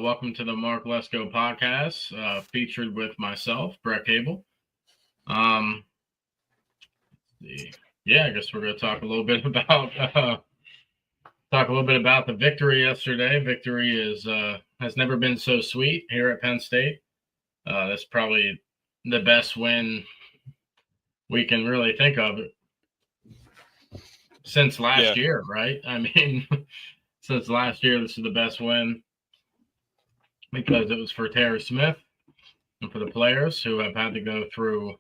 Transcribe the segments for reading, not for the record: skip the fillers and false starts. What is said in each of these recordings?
Welcome to the Lesko podcast, featured with myself, Brett Cable. I guess we're going to talk a little bit about the victory yesterday. Victory has never been so sweet here at Penn State. That's probably the best win we can really think of since last year, right? I mean, since last year, this is the best win because it was for Terry Smith and for the players who have had to go through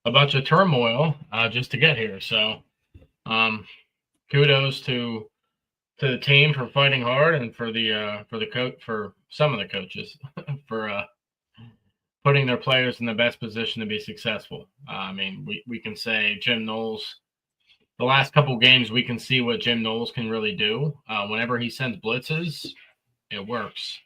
a bunch of turmoil just to get here. So kudos to the team for fighting hard and for some of the coaches for putting their players in the best position to be successful. I mean, we can say Jim Knowles, the last couple games, we can see what Jim Knowles can really do. Whenever he sends blitzes, it works.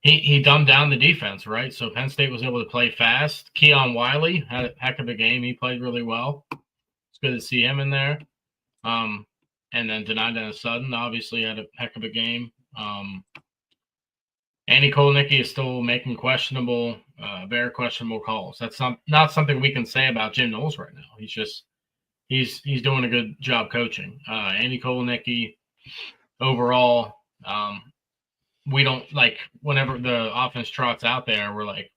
He dumbed down the defense, right? So Penn State was able to play fast. Keon Wiley had a heck of a game. He played really well. It's good to see him in there. And then Denida Sutton obviously had a heck of a game. Andy Kolnicki is still making very questionable calls. That's not something we can say about Jim Knowles right now. He's doing a good job coaching. Andy Kolnicki overall, we don't like whenever the offense trots out there, we're like,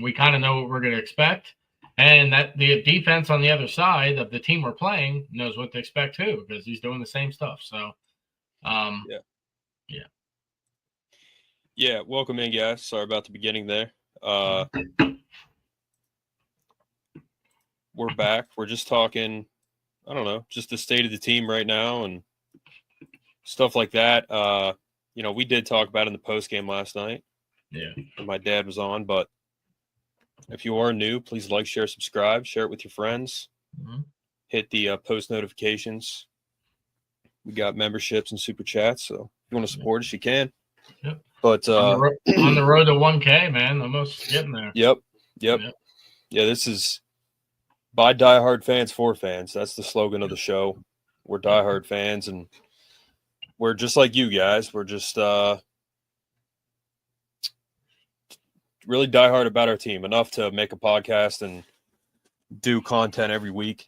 we kind of know what we're going to expect. And that the defense on the other side of the team we're playing knows what to expect too, because he's doing the same stuff. So, Yeah, welcome in, guys. Sorry about the beginning there. We're back. We're just talking, I don't know, just the state of the team right now and stuff like that. We did talk about it in the post game last night. Yeah. My dad was on, but if you are new, please like, share, subscribe, share it with your friends. Mm-hmm. Hit the post notifications. We got memberships and super chats, so if you want to support us, you can. Yep. But on the road to 1K, man, almost getting there. Yep. Yeah, this is by diehard fans for fans. That's the slogan of the show. We're diehard fans, and we're just like you guys. We're just really diehard about our team, enough to make a podcast and do content every week.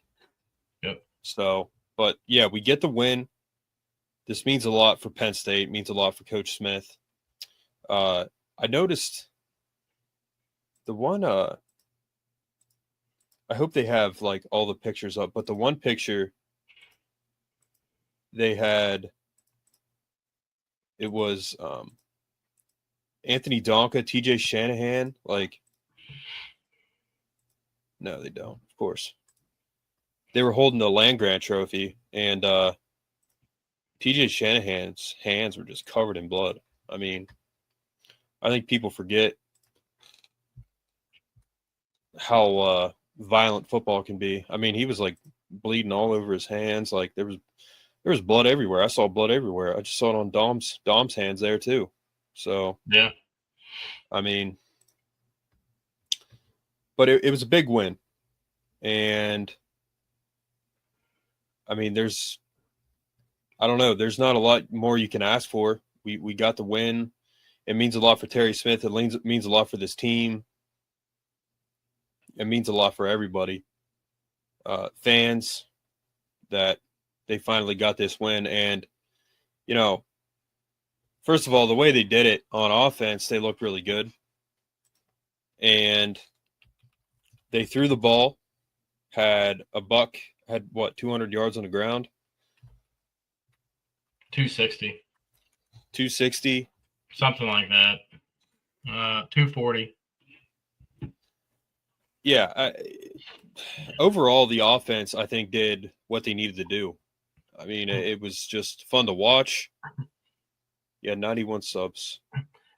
Yep. So, but yeah, we get the win. This means a lot for Penn State, means a lot for Coach Smith. I noticed the one, I hope they have like all the pictures up, but the one picture they had, it was Anthony Donka, TJ Shanahan. Like, no, they don't, of course. They were holding the land grant trophy, and TJ Shanahan's hands were just covered in blood. I mean, I think people forget how violent football can be. I mean, he was like bleeding all over his hands. Like there was blood everywhere. I saw blood everywhere. I just saw it on Dom's hands there too. So yeah, I mean, but it was a big win, and I mean, there's not a lot more you can ask for. We got the win. It means a lot for Terry Smith. It means a lot for this team. It means a lot for everybody. Fans, that they finally got this win. And, first of all, the way they did it on offense, they looked really good. And they threw the ball, had 200 yards on the ground? 260. 260. Something like that. 240. Yeah. Overall, the offense, I think, did what they needed to do. I mean, it was just fun to watch. Yeah, 91 subs.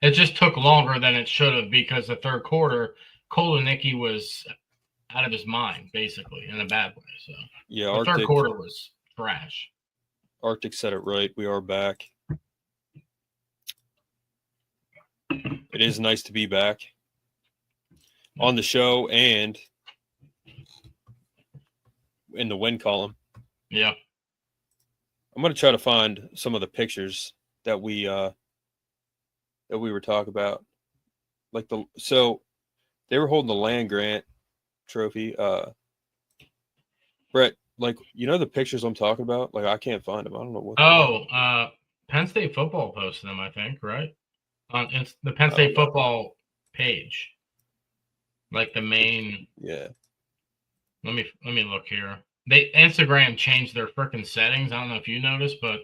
It just took longer than it should have because the third quarter, Kolnicki was out of his mind, basically, in a bad way. So yeah, the third quarter was trash. Arctic said it right. We are back. It is nice to be back on the show and in the win column. Yeah. I'm going to try to find some of the pictures that we that we were talking about. So they were holding the land grant trophy. Brett, the pictures I'm talking about? Like, I can't find them. I don't know what. Penn State football posted them, I think, right? On the Penn I State don't know. football page. Like the main. Yeah. Let me look here. Instagram changed their freaking settings. I don't know if you noticed, but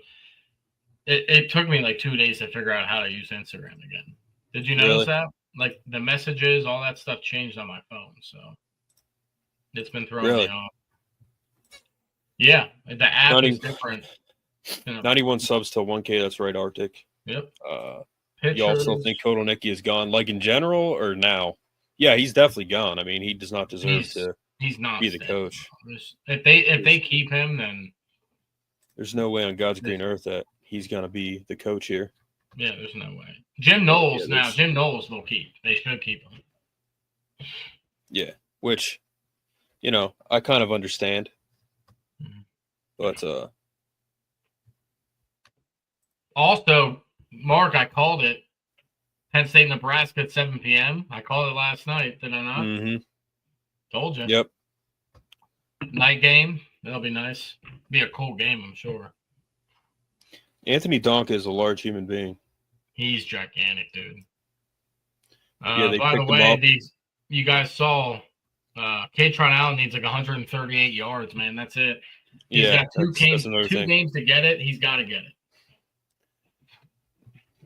it took me like 2 days to figure out how to use Instagram again. Did you notice Really? that? Like the messages, all that stuff changed on my phone, so it's been throwing Really? me off. Yeah, the app is different. 91 subs to 1K. That's right, Arctic. Yep. Y'all still think Kotelnicki is gone, like in general, or now? Yeah, he's definitely gone. I mean, he does not deserve to he's not be the coach. If they keep him, then there's no way on God's green earth that he's gonna be the coach here. Yeah, there's no way. Jim Knowles Jim Knowles they'll keep. They should keep him. Yeah, which, I kind of understand. But also, Mark, I called it. Penn State, Nebraska at 7 p.m. I called it last night, did I not? Mm-hmm. Told you. Yep. Night game. That'll be nice. Be a cool game, I'm sure. Anthony Donk is a large human being. He's gigantic, dude. Yeah, they by the picked way, him up. You guys saw Katron Allen needs like 138 yards, man. That's it. He's got two games to get it. He's got to get it.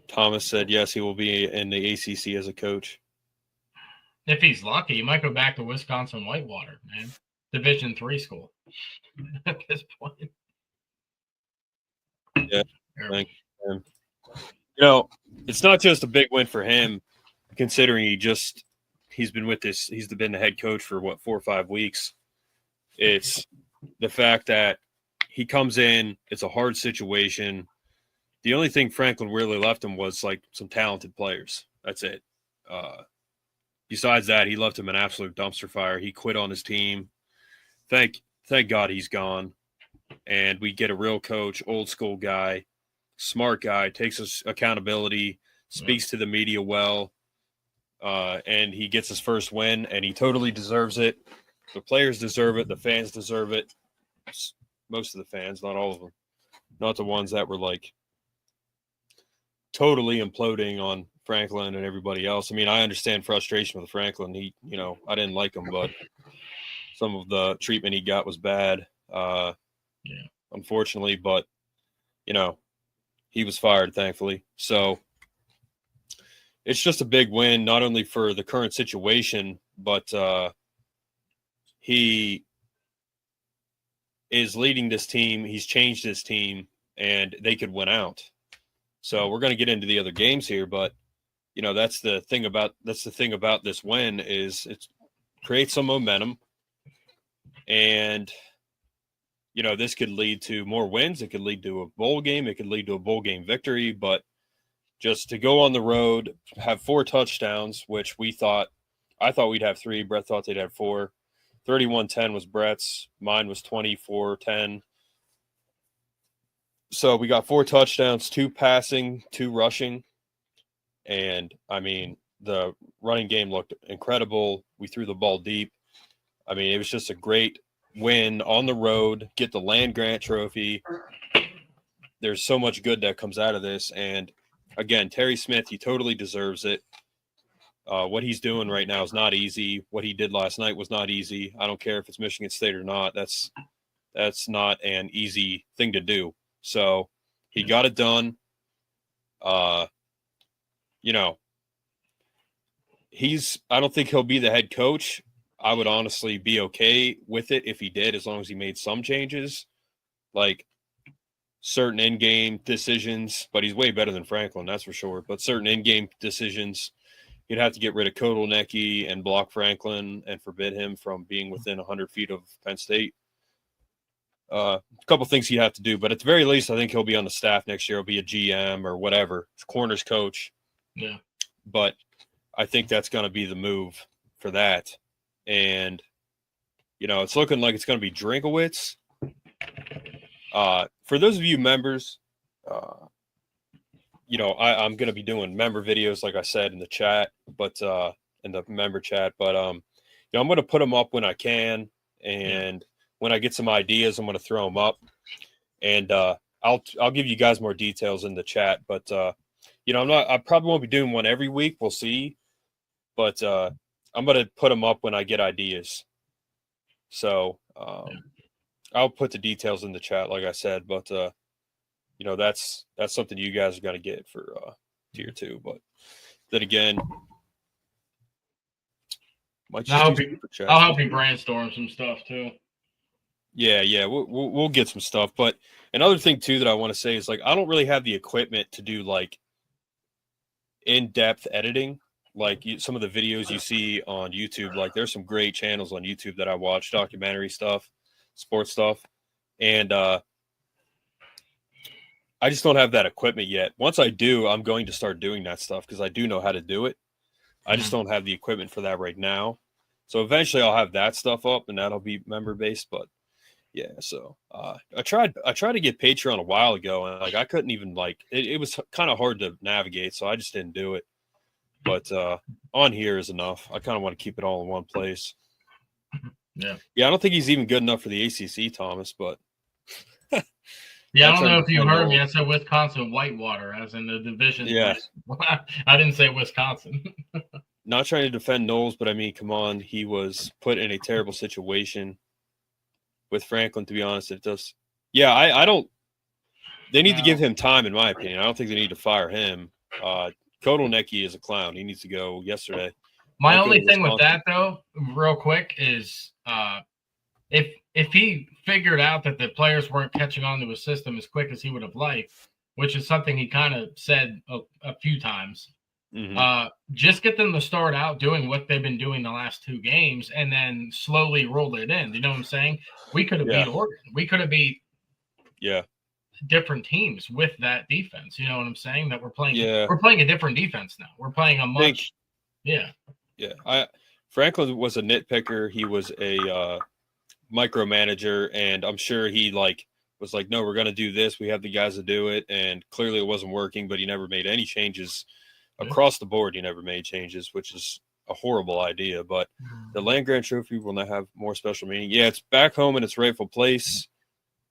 Thomas said yes, he will be in the ACC as a coach. If he's lucky, he might go back to Wisconsin Whitewater, man. Division III school at this point. Yeah, thank him. It's not just a big win for him, considering he's been the head coach for 4 or 5 weeks. It's the fact that he comes in, it's a hard situation. The only thing Franklin really left him was like some talented players. That's it. Besides that, he left him an absolute dumpster fire. He quit on his team. Thank God he's gone. And we get a real coach, old school guy, smart guy, takes his accountability, speaks to the media well, and he gets his first win, and he totally deserves it. The players deserve it. The fans deserve it. Most of the fans, not all of them. Not the ones that were like totally imploding on Franklin and everybody else. I mean, I understand frustration with Franklin. I didn't like him, but some of the treatment he got was bad. Unfortunately, but he was fired, thankfully. So it's just a big win, not only for the current situation, but he is leading this team. He's changed his team, and they could win out. So we're going to get into the other games here, but that's the thing about this win is it creates some momentum, and this could lead to more wins. It could lead to a bowl game. It could lead to a bowl game victory. But just to go on the road, have 4 touchdowns, which I thought we'd have 3. Brett thought they'd have 4. 31-10 was Brett's. Mine was 24-10. So we got 4 touchdowns, 2 passing, 2 rushing. And, I mean, the running game looked incredible. We threw the ball deep. I mean, it was just a great win on the road, get the land grant trophy. There's so much good that comes out of this. And, again, Terry Smith, he totally deserves it. What he's doing right now is not easy. What he did last night was not easy. I don't care if it's Michigan State or not. That's not an easy thing to do. So he got it done. I don't think he'll be the head coach. I would honestly be okay with it if he did, as long as he made some changes, like certain in-game decisions. But he's way better than Franklin, that's for sure. But certain in-game decisions, he'd have to get rid of Kotelnicki and block Franklin and forbid him from being within 100 feet of Penn State. A couple things he'd have to do, but at the very least, I think he'll be on the staff next year. He'll be a GM or whatever, corners coach. Yeah. But I think that's going to be the move for that. And, it's looking like it's going to be Drinkowitz. For those of you members, I'm going to be doing member videos, like I said, in the chat, but in the member chat. But I'm going to put them up when I can, and when I get some ideas, I'm going to throw them up, and I'll give you guys more details in the chat. But I probably won't be doing one every week. We'll see, but I'm going to put them up when I get ideas. So I'll put the details in the chat, like I said, but that's something you guys are going to get for tier 2. But then again, I'll help you brainstorm some stuff too. Yeah, we'll get some stuff. But another thing too that I want to say is, like, I don't really have the equipment to do like in-depth editing, like some of the videos you see on YouTube. Like, there's some great channels on YouTube that I watch, documentary stuff, sports stuff, and I just don't have that equipment yet. Once I do, I'm going to start doing that stuff because I do know how to do it. I just don't have the equipment for that right now. So eventually I'll have that stuff up, and that'll be member based. But yeah, so I tried to get Patreon a while ago, and like I couldn't even, like, it was kind of hard to navigate, so I just didn't do it. But on here is enough. I kind of want to keep it all in one place. Yeah, I don't think he's even good enough for the ACC, Thomas, but yeah, I don't know if you heard me. I said Wisconsin Whitewater, as in the division. Yeah, I didn't say Wisconsin. Not trying to defend Knowles, but I mean, come on, he was put in a terrible situation with Franklin. To be honest, it does. Yeah, I don't. They need to give him time, in my opinion. I don't think they need to fire him. Kotelnicki is a clown. He needs to go yesterday. My only thing with that, though, real quick, is if he figured out that the players weren't catching on to his system as quick as he would have liked, which is something he kind of said a few times, just get them to start out doing what they've been doing the last 2 games and then slowly roll it in. You know what I'm saying? We could have beat Oregon. We could have beat different teams with that defense. You know what I'm saying? That we're playing. Yeah. We're playing a different defense now. We're playing a much. Yeah. Franklin was a nitpicker. He was a micromanager, and I'm sure he was like, no, we're going to do this. We have the guys to do it. And clearly it wasn't working, but he never made any changes across the board. He never made changes, which is a horrible idea. But the Land Grant Trophy will now have more special meaning. Yeah, it's back home in its rightful place.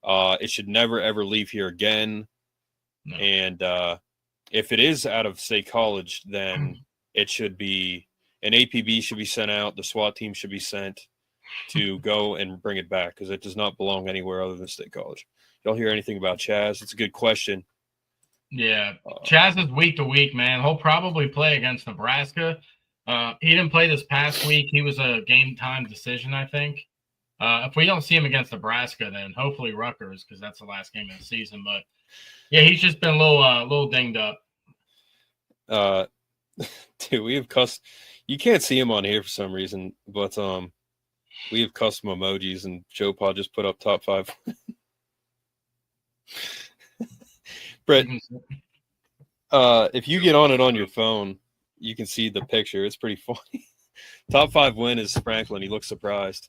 It should never, ever leave here again. No. And if it is out of state college, then it should be an APB should be sent out. The SWAT team should be sent to go and bring it back, because it does not belong anywhere other than state college. Y'all hear anything about Chaz? It's a good question. Yeah, Chaz is week to week, man. He'll probably play against Nebraska. He didn't play this past week. He was a game time decision, I think. If we don't see him against Nebraska, then hopefully Rutgers, because that's the last game of the season. But yeah, he's just been a little dinged up. Dude, we have you can't see him on here for some reason, but we have custom emojis, and Joe Pod just put up top 5. Brett, if you get on it on your phone, you can see the picture. It's pretty funny. Top 5 win is Franklin. He looks surprised.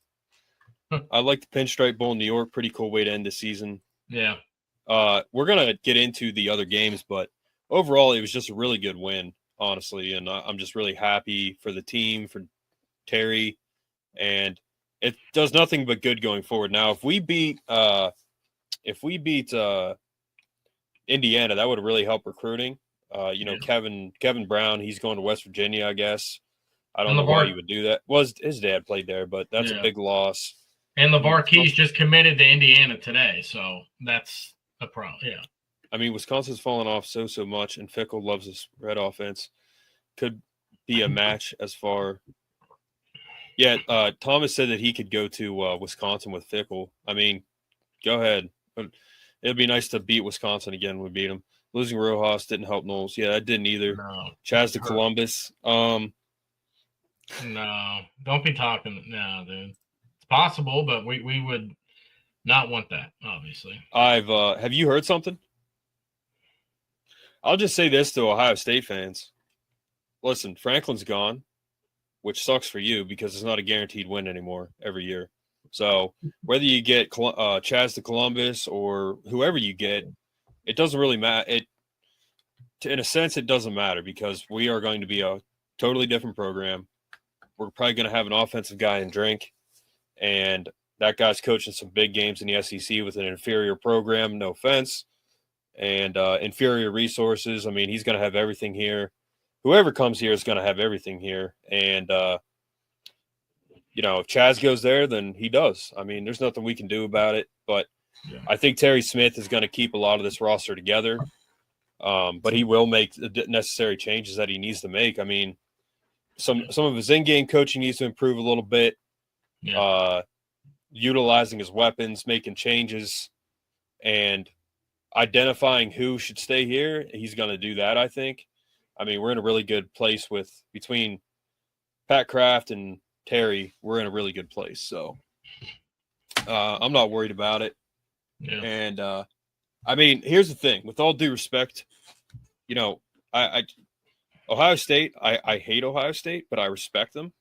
I like the Pinstripe Bowl in New York. Pretty cool way to end the season. Yeah. We're going to get into the other games, but overall, it was just a really good win, honestly. And I'm just really happy for the team, for Terry, and it does nothing but good going forward. Now, if we beat Indiana, that would really help recruiting. Kevin Brown, he's going to West Virginia, I guess. I don't know why he would do that. Well, his dad played there, but that's a big loss. And LeVar Keys just committed to Indiana today, so that's a problem. Yeah. I mean, Wisconsin's fallen off so much, and Fickle loves this red offense. Could be a match as far. Yeah, Thomas said that he could go to Wisconsin with Fickle. I mean, go ahead. It'd be nice to beat Wisconsin again when we beat them. Losing Rojas didn't help Knowles. Yeah, that didn't either. No. Chaz to Columbus. No, don't be talking. No, dude. It's possible, but we would not want that, obviously. Have you heard something? I'll just say this to Ohio State fans. Listen, Franklin's gone, which sucks for you because it's not a guaranteed win anymore every year. So whether you get Chaz to Columbus or whoever you get, it doesn't really matter. in a sense, it doesn't matter because we are going to be a totally different program. We're probably going to have an offensive guy in Drink, and that guy's coaching some big games in the SEC with an inferior program, no offense, and inferior resources. I mean, he's going to have everything here. Whoever comes here is going to have everything here. And, if Chaz goes there, then he does. I mean, there's nothing we can do about it. But I think Terry Smith is going to keep a lot of this roster together. But he will make the necessary changes that he needs to make. I mean, some of his in-game coaching needs to improve a little bit. Yeah. Utilizing his weapons, making changes, and identifying who should stay here. He's going to do that, I think. I mean, we're in a really good place between Pat Kraft and Terry. We're in a really good place. So I'm not worried about it. Yeah. And, I mean, here's the thing. With all due respect, Ohio State, I hate Ohio State, but I respect them.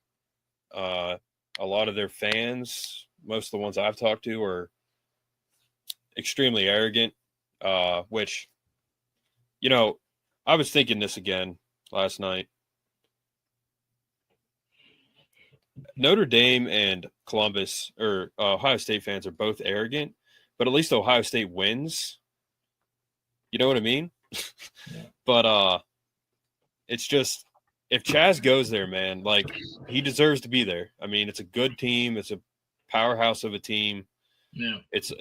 A lot of their fans, most of the ones I've talked to, are extremely arrogant, which, I was thinking this again last night. Notre Dame and Columbus, or Ohio State fans, are both arrogant, but at least Ohio State wins. You know what I mean? Yeah. But it's just, if Chaz goes there, man, like, he deserves to be there. I mean, it's a good team. It's a powerhouse of a team. Yeah.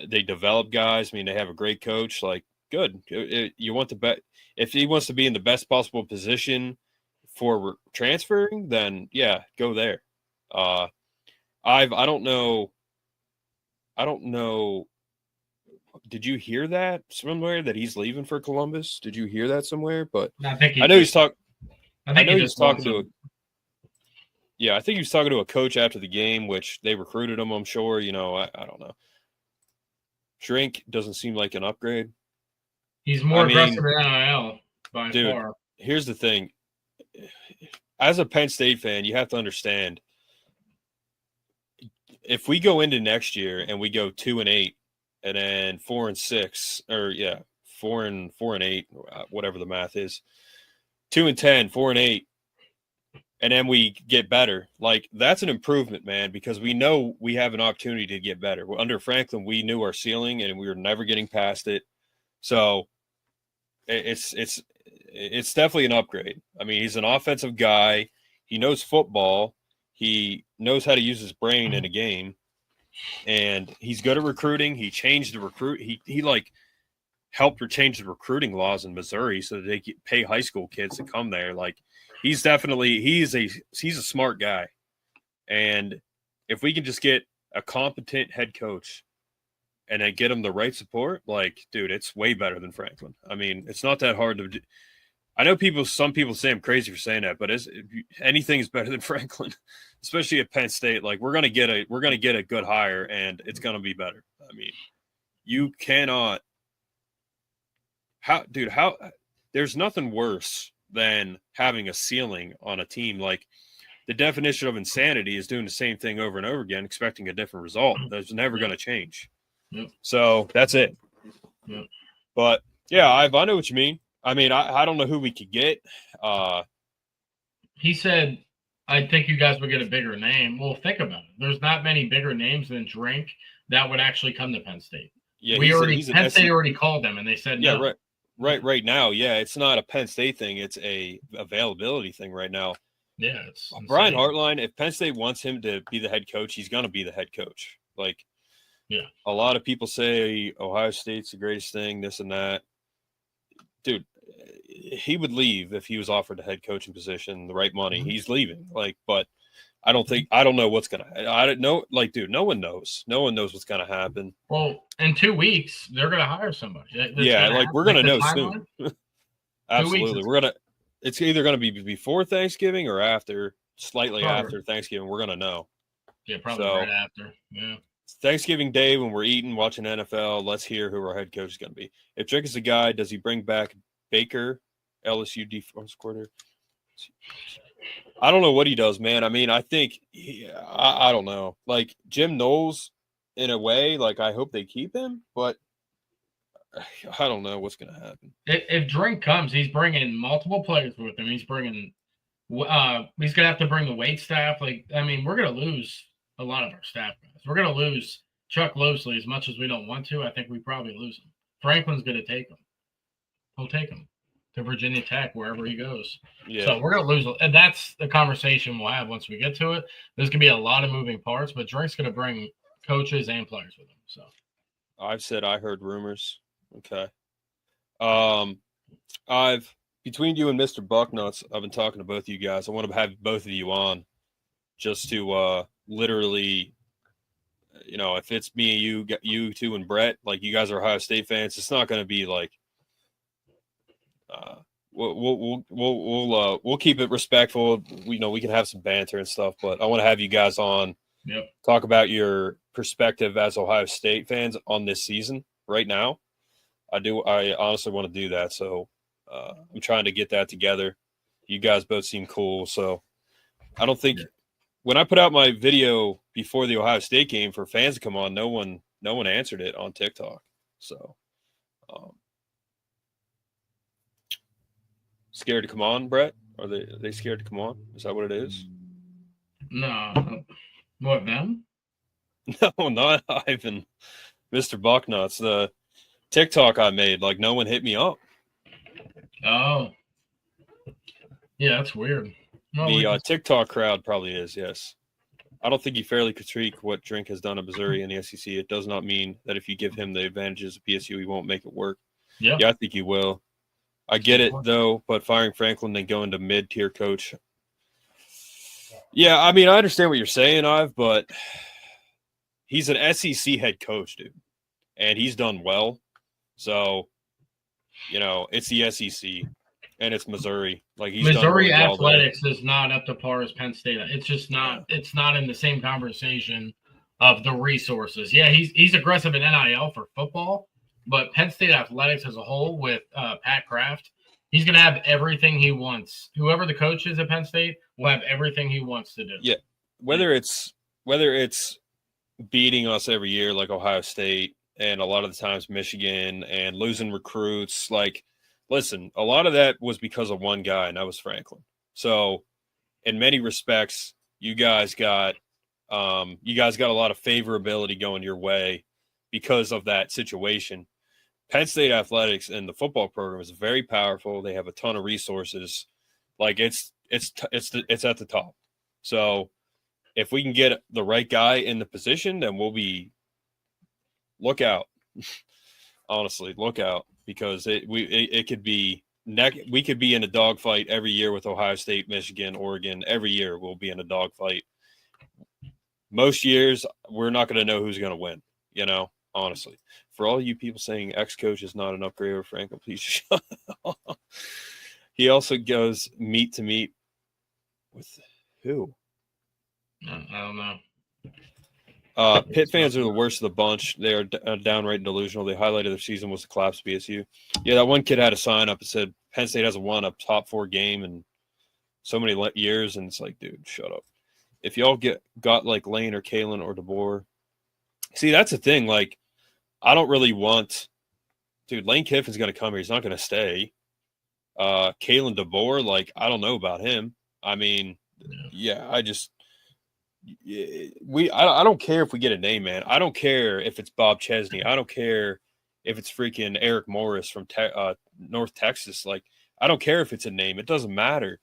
They develop guys. I mean, they have a great coach. Like, good. You want the best. If he wants to be in the best possible position for transferring, then yeah, go there. I don't know. Did you hear that somewhere that he's leaving for Columbus? Did you hear that somewhere? But I think he was talking to I think he was talking to a coach after the game, which they recruited him, I'm sure. I don't know. Drink doesn't seem like an upgrade. He's more aggressive than NIL by far. Here's the thing. As a Penn State fan, you have to understand, if we go into next year and we go 2-8 and then 4-6, or 4-8, whatever the math is, 2-10, 4-8, and then we get better, like, that's an improvement, man, because we know we have an opportunity to get better. Under Franklin, we knew our ceiling and we were never getting past it. So it's definitely an upgrade. I mean, he's an offensive guy. He knows football. He knows how to use his brain in a game, and he's good at recruiting. He changed the recruit. He helped change the recruiting laws in Missouri so that they pay high school kids to come there. Like, he's a smart guy. And if we can just get a competent head coach and then get him the right support, like, dude, it's way better than Franklin. I mean, it's not that hard to do. I know some people say I'm crazy for saying that, but anything is better than Franklin, especially at Penn State. Like, we're gonna get a good hire, and it's gonna be better. I mean, you cannot. There's nothing worse than having a ceiling on a team. Like, the definition of insanity is doing the same thing over and over again, expecting a different result. That's never going to change. Yep. So that's it. Yep. But yeah, I know what you mean. I mean, I don't know who we could get. He said, I think you guys would get a bigger name. Well, think about it. There's not many bigger names than Drink that would actually come to Penn State. Yeah, Penn State already called them, and they said no. Yeah, right now. Yeah, it's not a Penn State thing. It's a availability thing right now. Yeah, it's Brian Hartline. If Penn State wants him to be the head coach, he's going to be the head coach. Like, yeah, a lot of people say Ohio State's the greatest thing, this and that. Dude, he would leave if he was offered a head coaching position, the right money. Mm-hmm. He's leaving. Like, but I don't know what's going to – I don't know. Like, dude, no one knows. No one knows what's going to happen. Well, in 2 weeks, they're going to hire somebody. We're going to know soon. Absolutely. It's either going to be before Thanksgiving or after, slightly after Thanksgiving. We're going to know. Yeah, probably right after. Yeah. Thanksgiving Day when we're eating, watching NFL, let's hear who our head coach is going to be. If Drake is the guy, does he bring back Baker, LSU defense coordinator? I don't know what he does, man. I mean, I think I don't know. Like, Jim Knowles, in a way, like, I hope they keep him, but I don't know what's going to happen. If Drink comes, he's bringing multiple players with him. He's bringing he's gonna have to bring the wait staff. Like, I mean, we're gonna lose a lot of our staff guys. We're gonna lose Chuck Losley as much as we don't want to. I think we probably lose him. Franklin's gonna take him. He'll take him to Virginia Tech wherever he goes. Yeah. So we're gonna lose, and that's the conversation we'll have once we get to it. There's gonna be a lot of moving parts, but Drink's gonna bring coaches and players with him. So I've said I heard rumors. Okay. Between you and Mr. Bucknuts, I've been talking to both of you guys. I want to have both of you on just to literally, if it's me and you two and Brett, like you guys are Ohio State fans, it's not going to be like we'll keep it respectful. We can have some banter and stuff, but I want to have you guys on. Yep. Talk about your perspective as Ohio State fans on this season right now. I honestly want to do that, so. I'm trying to get that together. You guys both seem cool, so I don't think when I put out my video before the Ohio State game for fans to come on, no one answered it on TikTok. So, scared to come on, Brett? Are they scared to come on? Is that what it is? No, what them? No, not Ivan, Mr. Bucknuts. The TikTok I made, like no one hit me up. Oh, yeah, that's weird. The TikTok crowd probably is, yes. I don't think you fairly critique what Drink has done at Missouri in the SEC. It does not mean that if you give him the advantages of PSU, he won't make it work. Yeah, I think he will. I get it, though, but firing Franklin and going to mid-tier coach. Yeah, I mean, I understand what you're saying, Ive, but he's an SEC head coach, dude, and he's done well. So, it's the SEC, and it's Missouri. Like Missouri athletics is not up to par as Penn State. It's just not. Yeah. It's not in the same conversation of the resources. Yeah, he's aggressive in NIL for football, but Penn State athletics as a whole with Pat Kraft, he's going to have everything he wants. Whoever the coach is at Penn State will have everything he wants to do. Yeah, whether it's beating us every year like Ohio State. And a lot of the times Michigan and losing recruits, like, listen, a lot of that was because of one guy, and that was Franklin. So in many respects, you guys got a lot of favorability going your way because of that situation. Penn State athletics and the football program is very powerful. They have a ton of resources. Like it's at the top. So if we can get the right guy in the position, then we'll be look out. Honestly, look out, because it could be we could be in a dogfight every year with Ohio State, Michigan, Oregon. Every year we'll be in a dogfight. Most years we're not going to know who's going to win, honestly. For all you people saying ex-coach is not an upgrade over Franklin, please shut up. He also goes meet to meet with who? I don't know. Pitt fans are the worst of the bunch. They are downright delusional. The highlight of their season was the collapse of BSU. Yeah, that one kid had a sign up that said Penn State hasn't won a top 4 game in so many years, and it's like, dude, shut up. If y'all got like Lane or Kalen or DeBoer, see, that's the thing. Like, I don't really want, dude. Lane Kiffin's going to come here. He's not going to stay. Kalen DeBoer, like, I don't know about him. I mean, yeah, I don't care if we get a name, man. I don't care if it's Bob Chesney. I don't care if it's freaking Eric Morris from North Texas. Like, I don't care if it's a name. It doesn't matter.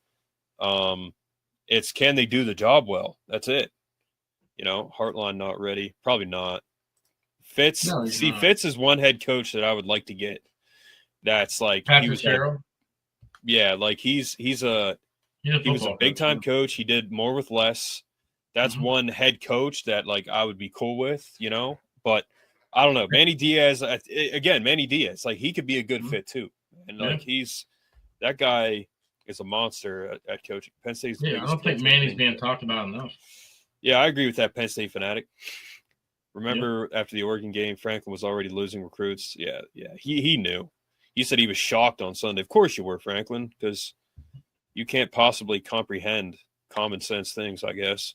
It's can they do the job well? That's it. Hartline not ready. Probably not. Fitz. No, see, not. Fitz is one head coach that I would like to get. That's like Patrick Carroll. Yeah, like he was a big time coach. He did more with less. That's one head coach that, like, I would be cool with, But I don't know. Manny Diaz, like, he could be a good fit too. And, like, that guy is a monster at coaching. Penn State's I don't think Manny's being talked about enough. Yeah, I agree with that Penn State fanatic. Remember after the Oregon game, Franklin was already losing recruits. Yeah. He knew. He said he was shocked on Sunday. Of course you were, Franklin, because you can't possibly comprehend common sense things, I guess.